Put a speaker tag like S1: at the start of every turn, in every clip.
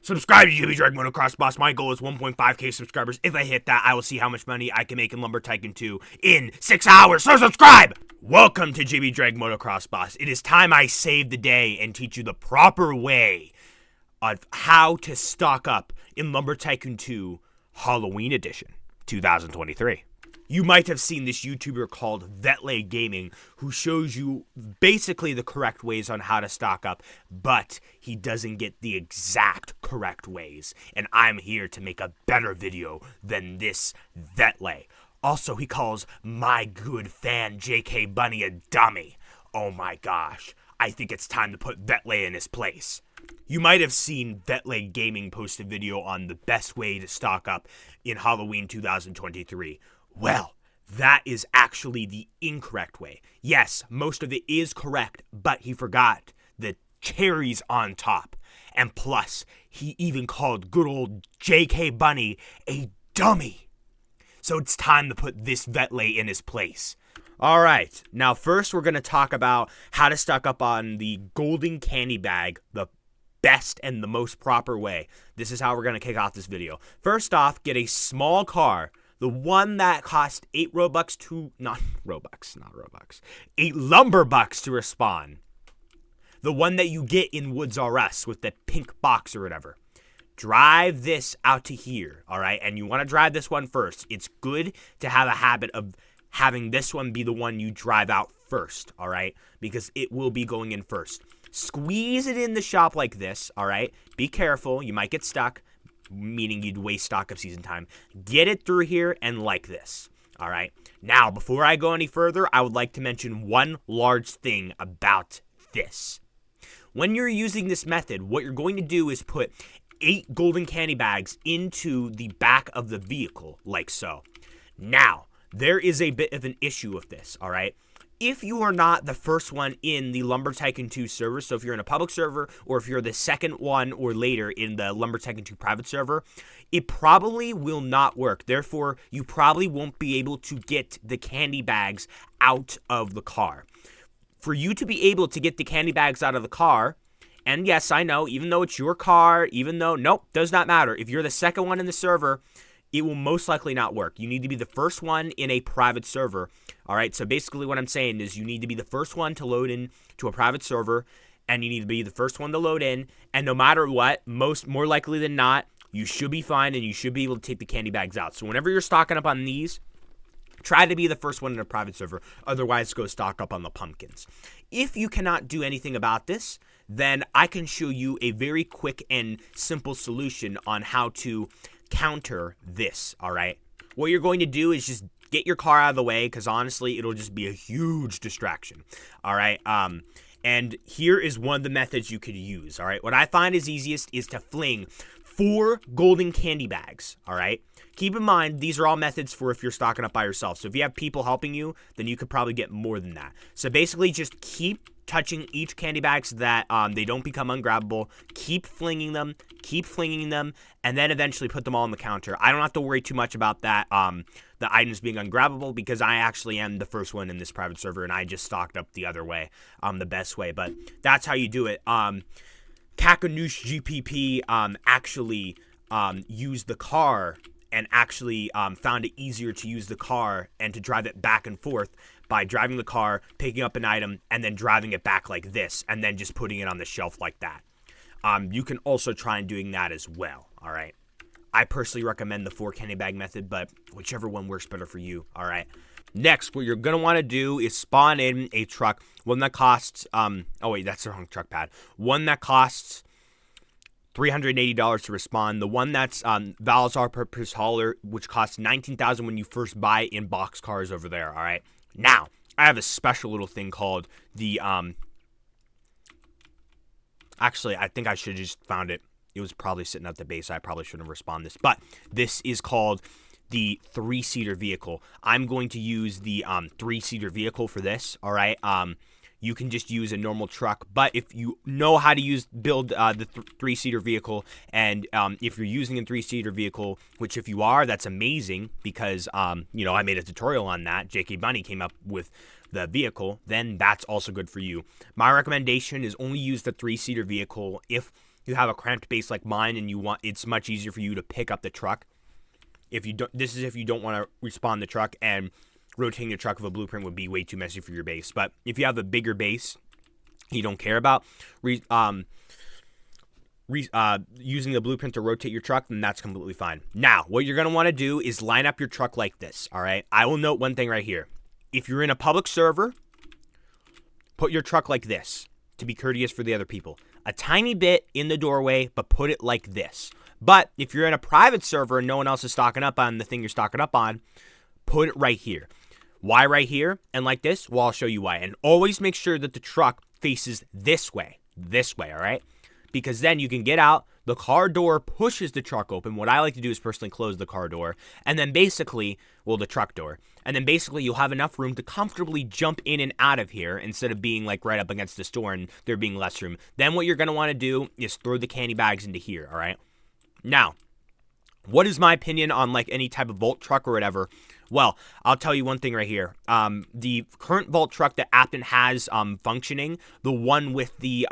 S1: Subscribe to dragmotoxboss. My goal is 1.5k subscribers. If I hit that, I will see how much money I can make in Lumber Tycoon 2 in 6 hours. So subscribe! Welcome to dragmotoxboss. It is time I save the day and teach you the proper way of how to stock up in Lumber Tycoon 2 Halloween Edition 2023. You might have seen this YouTuber called Vetley Gaming who shows you basically the correct ways on how to stock up, but he doesn't get the exact correct ways. And I'm here to make a better video than this Vetley. Also, he calls my good fan JK Bunny a dummy. Oh my gosh, I think it's time to put Vetley in his place. You might have seen Vetley Gaming post a video on the best way to stock up in Halloween 2023. Well, that is actually the incorrect way. Yes, most of it is correct, but he forgot the cherries on top. And plus, he even called good old JK Bunny a dummy. So it's time to put this Vetley in his place. Alright, now first we're going to talk about how to stock up on the golden candy bag, the best and the most proper way. This is how we're going to kick off this video. First off, get a small car. The one that cost 8 Robux to, not Robux, 8 Lumber Bucks to respawn. The one that you get in Woods R Us with the pink box or whatever. Drive this out to here, alright? And you want to drive this one first. It's good to have a habit of having this one be the one you drive out first, alright? Because it will be going in first. Squeeze it in the shop like this, alright? Be careful, you might get stuck, meaning you'd waste stock of season time. Get it through here and like this, alright? Now, before I go any further, I would like to mention one large thing about this. When you're using this method, what you're going to do is put 8 golden candy bags into the back of the vehicle, like so. Now, there is a bit of an issue with this, alright? If you are not the first one in the Lumber Tycoon 2 server, so if you're in a public server, or if you're the second one or later in the Lumber Tycoon 2 private server, it probably will not work. Therefore, you probably won't be able to get the candy bags out of the car. For you to be able to get the candy bags out of the car, and yes, I know, even though it's your car, nope, does not matter. If you're the second one in the server, it will most likely not work. You need to be the first one in a private server. All right, so basically what I'm saying is you need to be the first one to load in to a private server, and you need to be the first one to load in, and no matter what, more likely than not, you should be fine, and you should be able to take the candy bags out. So whenever you're stocking up on these, try to be the first one in a private server. Otherwise, go stock up on the pumpkins. If you cannot do anything about this, then I can show you a very quick and simple solution on how to counter this, all right? What you're going to do is just get your car out of the way, because honestly, it'll just be a huge distraction, all right? And here is one of the methods you could use, all right? What I find is easiest is to fling 4 golden candy bags, all right? Keep in mind, these are all methods for if you're stocking up by yourself. So if you have people helping you, then you could probably get more than that. So basically, just keep touching each candy bag so that they don't become ungrabbable. Keep flinging them, and then eventually put them all on the counter. I don't have to worry too much about that, the items being ungrabbable, because I actually am the first one in this private server, and I just stocked up the other way, the best way. But that's how you do it. Kakanoosh GPP actually used the car and actually found it easier to use the car and to drive it back and forth by driving the car, picking up an item, and then driving it back like this, and then just putting it on the shelf like that. You can also try and doing that as well, all right? I personally recommend the 4 candy bag method, but whichever one works better for you, all right? Next, what you're going to want to do is spawn in a truck, one that costs, oh wait, that's the wrong truck pad. One that costs $380 to respawn. The one that's Val's all-purpose hauler, which costs $19,000 when you first buy in box cars over there, all right? Now, I have a special little thing called the, actually, I think I should have just found it. It was probably sitting at the base. I probably shouldn't have respawned this, but this is called the 3-seater vehicle. I'm going to use the 3-seater vehicle for this, all right? You can just use a normal truck, but if you know how to build the 3-seater vehicle, and if you're using a 3-seater vehicle, which if you are, that's amazing, because you know, I made a tutorial on that. JK Bunny came up with the vehicle, then that's also good for you. My recommendation is only use the 3-seater vehicle if you have a cramped base like mine and it's much easier for you to pick up the truck. If you don't want to respawn the truck, and rotating the truck of a blueprint would be way too messy for your base. But if you have a bigger base you don't care about using the blueprint to rotate your truck, then that's completely fine. Now, what you're going to want to do is line up your truck like this, all right? I will note one thing right here. If you're in a public server, put your truck like this to be courteous for the other people. A tiny bit in the doorway, but put it like this. But if you're in a private server and no one else is stocking up on the thing you're stocking up on, put it right here. Why right here and like this? Well, I'll show you why. And always make sure that the truck faces this way, all right? Because then you can get out, the car door pushes the truck open. What I like to do is personally close the car door, and then basically, well, the truck door, and then basically you'll have enough room to comfortably jump in and out of here instead of being like right up against the store and there being less room. Then what you're going to want to do is throw the candy bags into here, all right? Now, what is my opinion on like any type of Vault truck or whatever? Well, I'll tell you one thing right here. The current Vault truck that Apton has functioning, the one with the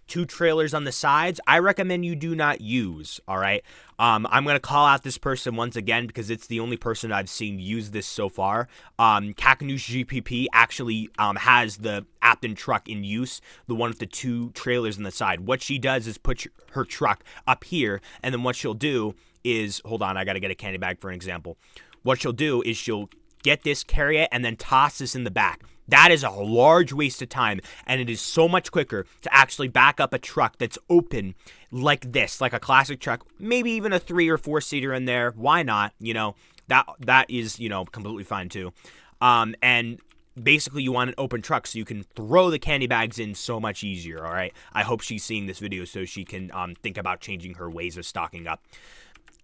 S1: 2 trailers on the sides, I recommend you do not use, all right? I'm going to call out this person once again because it's the only person I've seen use this so far. Kakanoosh GPP actually has the Apton truck in use, the one with the 2 trailers on the side. What she does is put her truck up here, and then what she'll do is, hold on, I got to get a candy bag for an example. What she'll do is she'll get this, carry it, and then toss this in the back. That is a large waste of time, and it is so much quicker to actually back up a truck that's open like this, like a classic truck, maybe even a 3 or 4-seater in there. Why not? You know, that is, you know, completely fine too. And basically you want an open truck so you can throw the candy bags in so much easier, all right? I hope she's seeing this video so she can think about changing her ways of stocking up.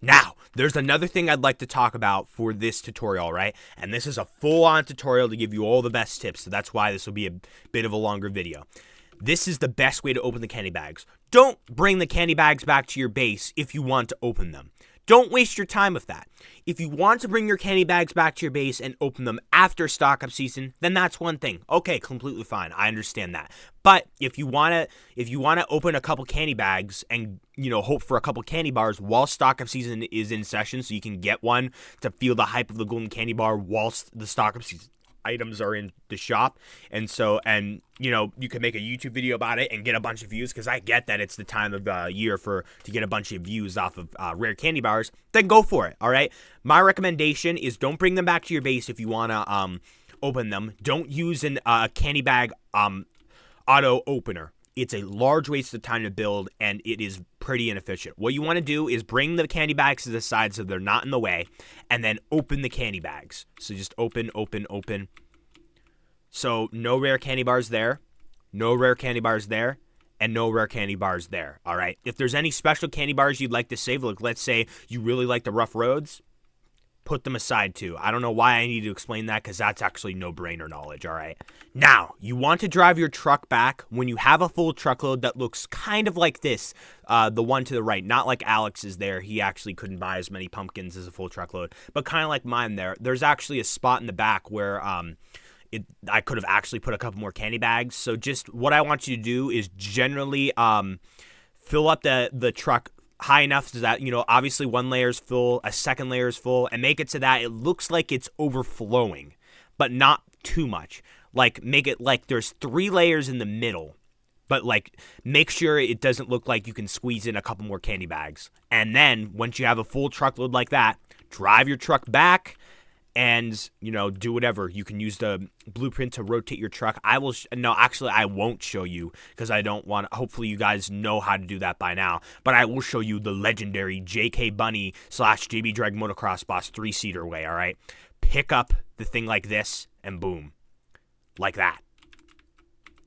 S1: Now, there's another thing I'd like to talk about for this tutorial, right? And this is a full-on tutorial to give you all the best tips, so that's why this will be a bit of a longer video. This is the best way to open the candy bags. Don't bring the candy bags back to your base if you want to open them. Don't waste your time with that. If you want to bring your candy bags back to your base and open them after stock up season, then that's one thing. Okay, completely fine. I understand that. But if you want to open a couple candy bags and, you know, hope for a couple candy bars while stock up season is in session so you can get one to feel the hype of the golden candy bar whilst the stock up season items are in the shop, and you know, you can make a YouTube video about it and get a bunch of views, because I get that it's the time of year to get a bunch of views off of rare candy bars, then go for it, all right? My recommendation is don't bring them back to your base if you want to open them. Don't use a candy bag auto opener. It's a large waste of time to build, and it is pretty inefficient. What you want to do is bring the candy bags to the side so they're not in the way, and then open the candy bags. So just open. So no rare candy bars there, no rare candy bars there, and no rare candy bars there, all right? If there's any special candy bars you'd like to save, like let's say you really like the rough roads, put them aside too. I don't know why I need to explain that, because that's actually no-brainer knowledge, all right? Now, you want to drive your truck back when you have a full truckload that looks kind of like this, the one to the right. Not like Alex's there. He actually couldn't buy as many pumpkins as a full truckload, but kind of like mine there. There's actually a spot in the back where I could have actually put a couple more candy bags. So just what I want you to do is generally fill up the truck high enough so that, you know, obviously one layer is full, a second layer is full, and make it so that it looks like it's overflowing, but not too much. Like, make it like there's 3 layers in the middle, but like make sure it doesn't look like you can squeeze in a couple more candy bags. And then once you have a full truckload like that, drive your truck back and, you know, do whatever. You can use the blueprint to rotate your truck. I won't show you, because I don't want, hopefully you guys know how to do that by now, but I will show you the legendary JK Bunny / JB dragmotoxboss 3-seater way, all right? Pick up the thing like this and boom, like that.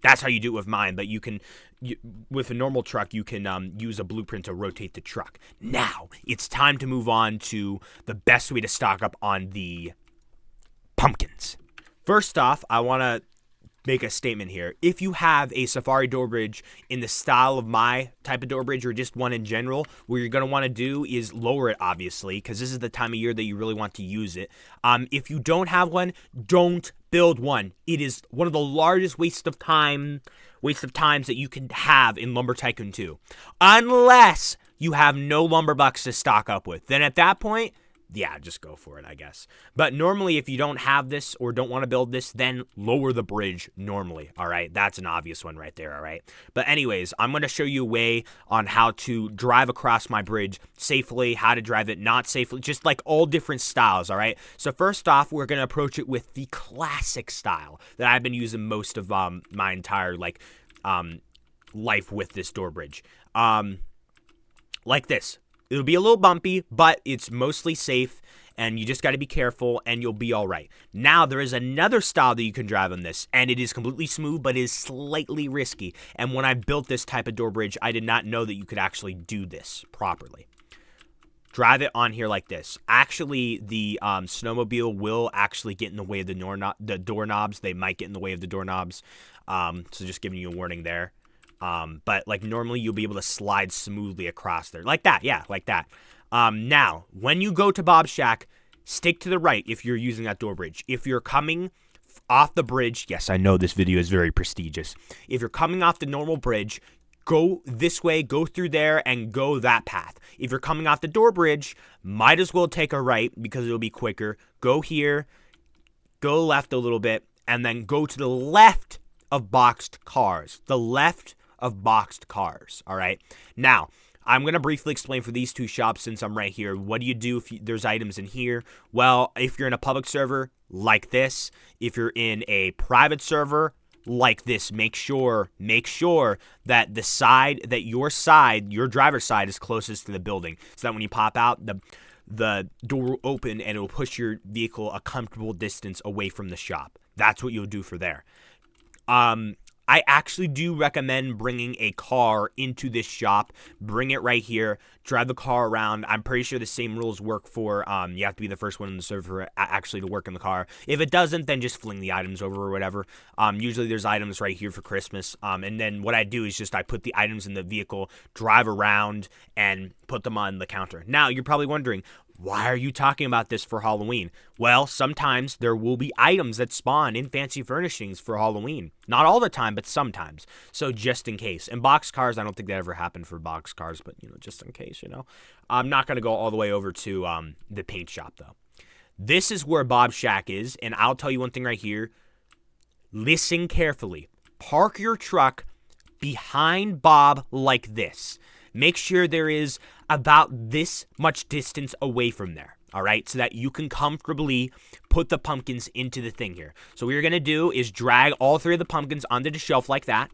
S1: That's how you do it with mine, but with a normal truck, you can use a blueprint to rotate the truck. Now, it's time to move on to the best way to stock up on the pumpkins. First off, I want to make a statement here. If you have a safari door bridge in the style of my type of door bridge, or just one in general, what you're going to want to do is lower it, obviously, because this is the time of year that you really want to use it. If you don't have one, don't build one. It is one of the largest waste of times that you can have in Lumber Tycoon 2. Unless you have no lumber bucks to stock up with. Then at that point, yeah, just go for it, I guess. But normally, if you don't have this or don't want to build this, then lower the bridge normally, all right? That's an obvious one right there, all right? But anyways, I'm going to show you a way on how to drive across my bridge safely, how to drive it not safely, just like all different styles, all right? So first off, we're going to approach it with the classic style that I've been using most of my entire, life with this door bridge. Like this. It'll be a little bumpy, but it's mostly safe, and you just got to be careful, and you'll be all right. Now, there is another style that you can drive on this, and it is completely smooth, but is slightly risky. And when I built this type of door bridge, I did not know that you could actually do this properly. Drive it on here like this. Actually, the snowmobile will actually get in the way of the doorknobs. They might get in the way of the doorknobs, so just giving you a warning there. But like normally you'll be able to slide smoothly across there. Like that, yeah, like that. Now, when you go to Bob's Shack, stick to the right if you're using that door bridge. If you're coming off the bridge, yes, I know this video is very prestigious. If you're coming off the normal bridge, go this way, go through there, and go that path. If you're coming off the door bridge, might as well take a right because it'll be quicker. Go here, go left a little bit, and then go to the left of boxed cars. The left of boxed cars, all right? Now, I'm going to briefly explain for these two shops since I'm right here. What do you do if there's items in here? Well, if you're in a public server, like this. If you're in a private server, like this, make sure that your driver's side is closest to the building, so that when you pop out, the door will open and it will push your vehicle a comfortable distance away from the shop. That's what you'll do for there. I actually do recommend bringing a car into this shop. Bring it right here. Drive the car around. I'm pretty sure the same rules work for, you have to be the first one in the server actually to work in the car. If it doesn't, then just fling the items over or whatever. Usually there's items right here for Christmas. And then what I do is just I put the items in the vehicle, drive around, and put them on the counter. Now, you're probably wondering, why are you talking about this for Halloween? Well, sometimes there will be items that spawn in fancy furnishings for Halloween. Not all the time, but sometimes. So just in case. And box cars, I don't think that ever happened for box cars, but, just in case, I'm not going to go all the way over to the paint shop, though. This is where Bob's Shack is, and I'll tell you one thing right here. Listen carefully. Park your truck behind Bob like this. Make sure there is about this much distance away from there, all right, so that you can comfortably put the pumpkins into the thing here. So what you're going to do is drag all three of the pumpkins onto the shelf like that.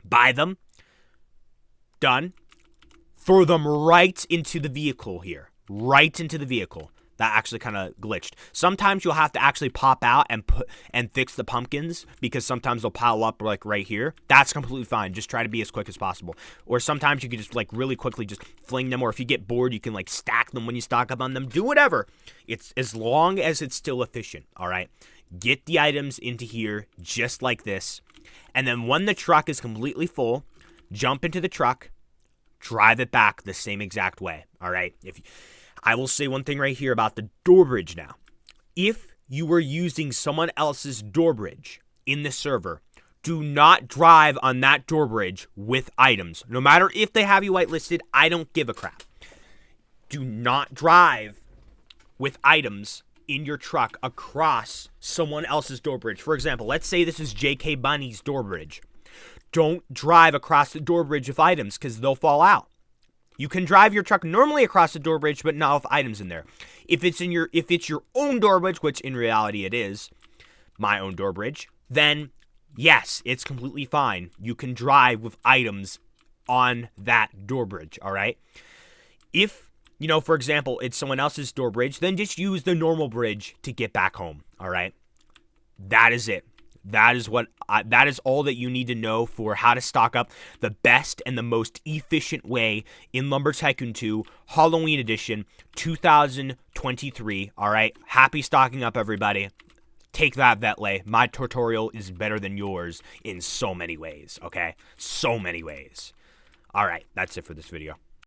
S1: Buy them. Done. Throw them right into the vehicle here. Right into the vehicle. That actually kind of glitched. Sometimes you'll have to actually pop out and fix the pumpkins because sometimes they'll pile up like right here. That's completely fine. Just try to be as quick as possible. Or sometimes you can just like really quickly just fling them, or if you get bored, you can like stack them when you stock up on them. Do whatever. It's as long as it's still efficient, all right? Get the items into here just like this. And then when the truck is completely full, jump into the truck, drive it back the same exact way, all right? I will say one thing right here about the door bridge now. If you were using someone else's door bridge in the server, do not drive on that door bridge with items. No matter if they have you whitelisted, I don't give a crap. Do not drive with items in your truck across someone else's door bridge. For example, let's say this is JK Bunny's door bridge. Don't drive across the door bridge with items because they'll fall out. You can drive your truck normally across the door bridge, but not with items in there. If it's your own door bridge, which in reality it is, my own door bridge, then yes, it's completely fine. You can drive with items on that door bridge, all right? If, for example, it's someone else's door bridge, then just use the normal bridge to get back home, all right? That is it. That is all that you need to know for how to stock up the best and the most efficient way in Lumber Tycoon 2 Halloween Edition 2023. All right. Happy stocking up, everybody. Take that, Vetlay. My tutorial is better than yours in so many ways, okay? So many ways. All right, that's it for this video.